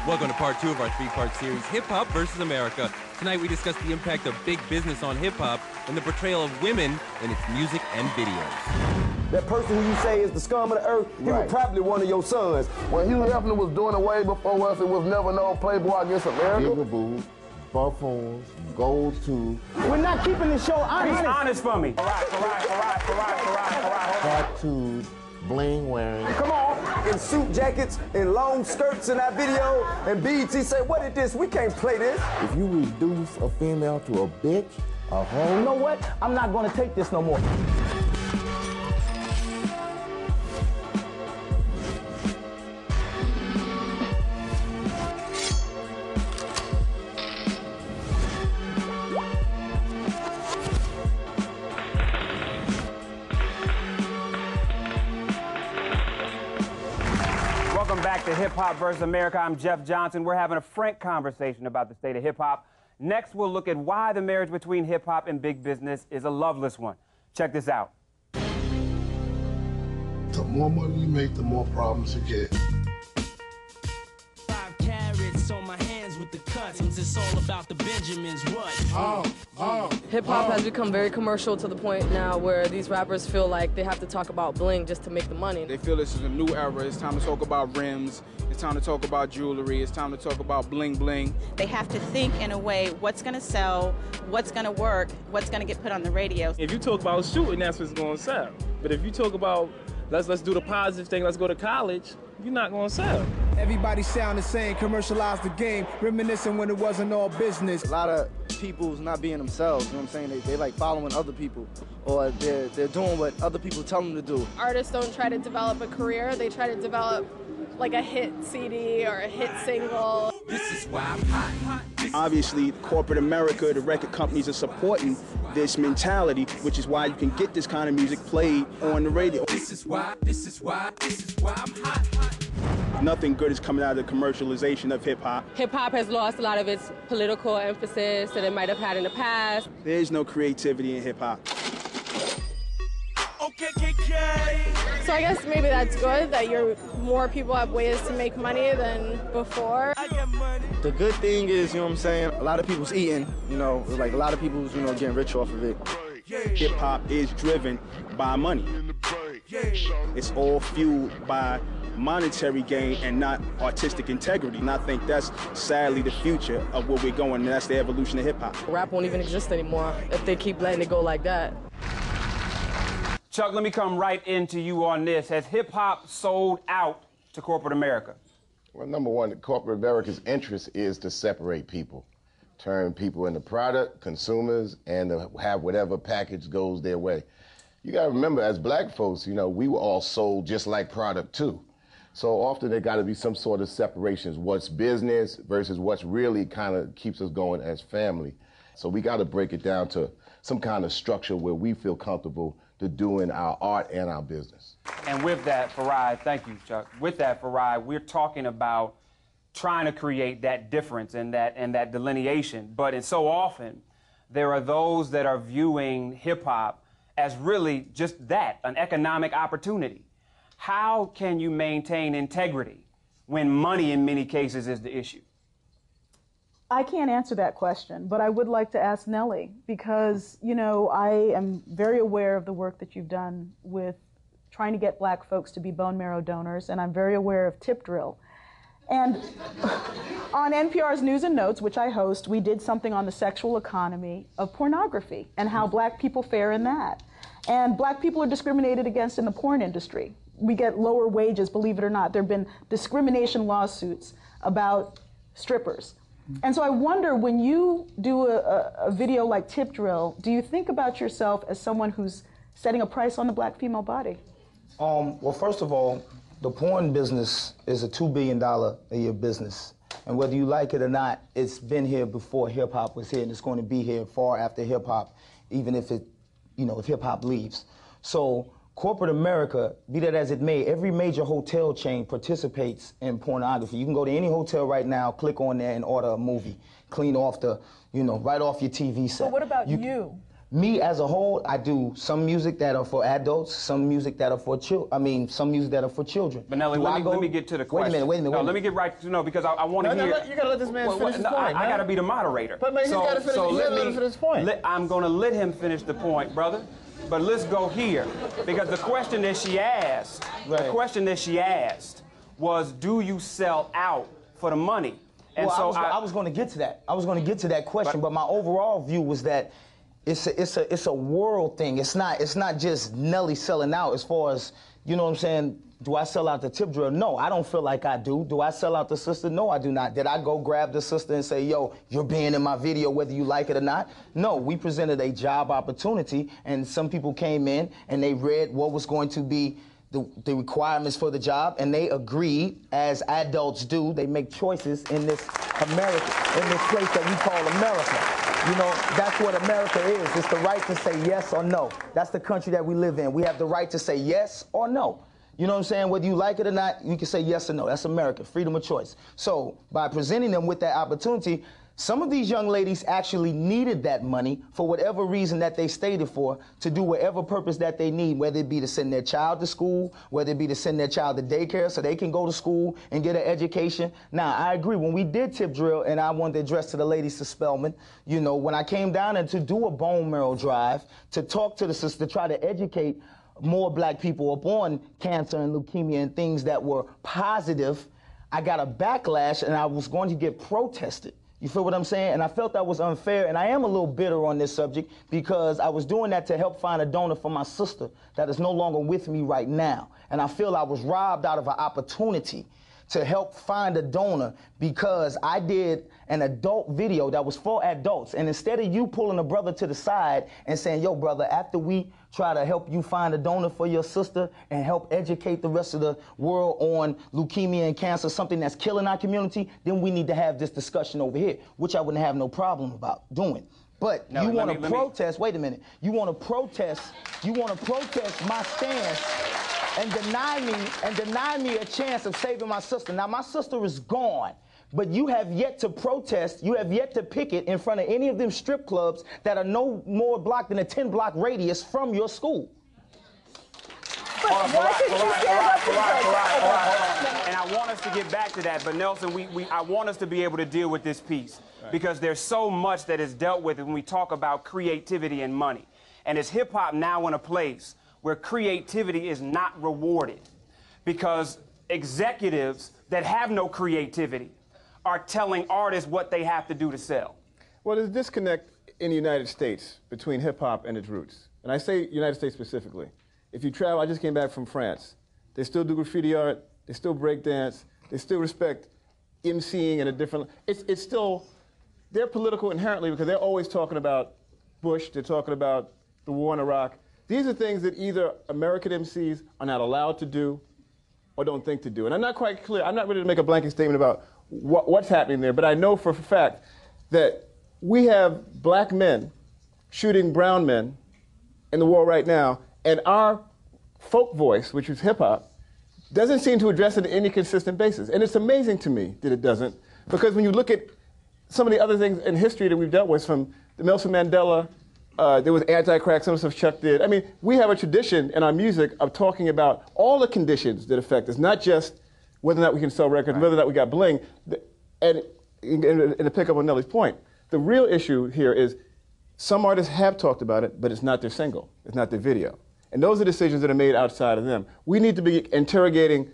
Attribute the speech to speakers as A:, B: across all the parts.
A: Welcome to part 2 of our 3-part series, Hip Hop versus America. Tonight we discuss the impact of big business on hip hop and the portrayal of women in its music and videos.
B: That person who you say is the scum of the earth, he was probably one of your sons.
C: When Hugh Hefner was doing it way before us, it was never no Playboy against America.
D: Boo, buffoons, gold tooth.
B: We're not keeping the show honest.
E: Be honest for me.
D: Tattooed, bling wearing.
B: Come on, in suit jackets and long skirts in that video, and BET say, what is this? We can't play this.
D: If you reduce a female to a bitch, a hoe.
B: You know what? I'm not gonna take this no more.
E: Welcome back to Hip Hop versus America. I'm Jeff Johnson. We're having a frank conversation about the state of hip hop. Next, we'll look at why the marriage between hip hop and big business is a loveless one. Check this out.
C: The more money you make, the more problems you get.
F: 5 carats on my hands with the cuts. It's all about the Benjamins. What?
G: Hip-hop has become very commercial to the point now where these rappers feel like they have to talk about bling just to make the money.
H: They feel this is a new era. It's time to talk about rims. It's time to talk about jewelry. It's time to talk about bling bling.
I: They have to think in a way, what's going to sell, what's going to work, what's going to get put on the radio.
J: If you talk about shooting, that's what's going to sell. But if you talk about let's do the positive thing, let's go to college, you're not going to sell.
K: Everybody sound the same, commercialize the game, reminiscing when it wasn't all business.
L: A lot of people's not being themselves, you know what I'm saying? They like following other people, or they're doing what other people tell them to do.
G: Artists don't try to develop a career, they try to develop like a hit CD or a hit single.
F: This is why I'm hot.
H: Obviously, corporate America, the record companies are supporting this mentality, which is why you can get this kind of music played on the radio.
F: This is why I'm hot.
H: Nothing good is coming out of the commercialization of hip-hop.
G: Hip-hop has lost a lot of its political emphasis that it might have had in the past.
H: There's no creativity in hip-hop.
G: So I guess maybe that's good, that more people have ways to make money than before.
L: The good thing is, you know what I'm saying, a lot of people's eating, you know, like a lot of people's, you know, getting rich off of it.
H: Hip-hop is driven by money. It's all fueled by monetary gain and not artistic integrity. And I think that's sadly the future of where we're going, and that's the evolution of hip-hop.
G: Rap won't even exist anymore if they keep letting it go like that.
E: Chuck, let me come right into you on this. Has hip-hop sold out to corporate America?
C: Well, number one, corporate America's interest is to separate people, turn people into product, consumers, and to have whatever package goes their way. You gotta remember, as black folks, you know, we were all sold just like product too. So often there gotta be some sort of separations, what's business versus what's really kind of keeps us going as family. So we gotta break it down to some kind of structure where we feel comfortable to doing our art and our business.
E: And with that, Farad, thank you, Chuck. With that, Farad, we're talking about trying to create that difference and that delineation. But so often, there are those that are viewing hip-hop as really just that, an economic opportunity. How can you maintain integrity when money, in many cases, is the issue?
M: I can't answer that question, but I would like to ask Nelly, because, you know, I am very aware of the work that you've done with trying to get black folks to be bone marrow donors, and I'm very aware of Tip Drill. And on NPR's News and Notes, which I host, we did something on the sexual economy of pornography and how black people fare in that. And black people are discriminated against in the porn industry. We get lower wages, believe it or not. There have been discrimination lawsuits about strippers. And so I wonder, when you do a video like Tip Drill, do you think about yourself as someone who's setting a price on the black female body?
K: Well, first of all, the porn business is a $2 billion a year business. And whether you like it or not, it's been here before hip-hop was here, and it's going to be here far after hip-hop, even if it, you know, if hip-hop leaves. So corporate America, be that as it may, every major hotel chain participates in pornography. You can go to any hotel right now, click on there and order a movie, clean off the, you know, right off your TV set.
M: But what about you?
K: Me as a whole, I do some music that are for adults, some music that are for some music that are for children.
E: But Nelly, let me get to the question.
K: Wait a minute.
E: Let me get right to because I want to hear.
N: You gotta let this man finish his point.
E: I gotta be the moderator.
N: But man, he's gotta finish. Let him finish his point.
E: I'm gonna let him finish the point, brother. But let's go here because the question that she asked, was, do you sell out for the money? And
K: well, I was going to get to that. I was going to get to that question, but my overall view was that it's a world thing. It's not just Nelly selling out as far as, you know what I'm saying, do I sell out the tip drill? No, I don't feel like I do. Do I sell out the sister? No, I do not. Did I go grab the sister and say, yo, you're being in my video whether you like it or not? No, we presented a job opportunity, and some people came in and they read what was going to be the requirements for the job, and they agreed, as adults do. They make choices in this America, in this place that we call America. You know, that's what America is. It's the right to say yes or no. That's the country that we live in. We have the right to say yes or no. You know what I'm saying? Whether you like it or not, you can say yes or no. That's America, freedom of choice. So by presenting them with that opportunity, some of these young ladies actually needed that money for whatever reason that they stated for, to do whatever purpose that they need, whether it be to send their child to school, whether it be to send their child to daycare so they can go to school and get an education. Now, I agree, when we did tip drill, and I wanted to address to the ladies to Spelman, you know, when I came down and to do a bone marrow drive, to talk to the sister, to try to educate more black people upon cancer and leukemia and things that were positive, I got a backlash and I was going to get protested. You feel what I'm saying? And I felt that was unfair, and I am a little bitter on this subject because I was doing that to help find a donor for my sister that is no longer with me right now. And I feel I was robbed out of an opportunity to help find a donor because I did an adult video that was for adults. And instead of you pulling a brother to the side and saying, yo, brother, after we try to help you find a donor for your sister and help educate the rest of the world on leukemia and cancer, something that's killing our community, then we need to have this discussion over here, which I wouldn't have no problem about doing. But no, you want to protest, wait a minute, you want to protest my stance and deny me a chance of saving my sister. Now, my sister is gone, but you have yet to protest, you have yet to picket in front of any of them strip clubs that are no more block than a 10-block radius from your school.
E: And I want us to get back to that, but Nelson, I want us to be able to deal with this piece because there's so much that is dealt with when we talk about creativity and money. And is hip-hop now in a place where creativity is not rewarded because executives that have no creativity are telling artists what they have to do to sell?
N: Well, there's a disconnect in the United States between hip-hop and its roots. And I say United States specifically. If you travel, I just came back from France. They still do graffiti art, they still break dance, they still respect emceeing in a different, it's still, they're political inherently because they're always talking about Bush, they're talking about the war in Iraq. These are things that either American MCs are not allowed to do or don't think to do. And I'm not quite clear, I'm not ready to make a blanket statement about what's happening there, but I know for a fact that we have black men shooting brown men in the war right now, and our folk voice, which is hip-hop, doesn't seem to address it on any consistent basis. And it's amazing to me that it doesn't, because when you look at some of the other things in history that we've dealt with, from the Nelson Mandela, there was anti-crack, some of the stuff Chuck did. I mean, we have a tradition in our music of talking about all the conditions that affect us, not just whether or not we can sell records, whether or not we got bling. And to pick up on Nelly's point, the real issue here is some artists have talked about it, but it's not their single, it's not their video. And those are decisions that are made outside of them. We need to be interrogating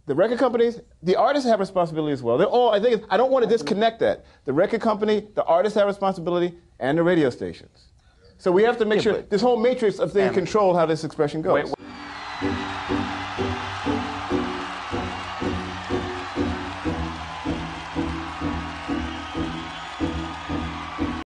N: the record companies. The artists have responsibility as well. They're all, I don't want to disconnect that. The record company, the artists have responsibility, and the radio stations. So we have to make sure this whole matrix of things control how this expression goes.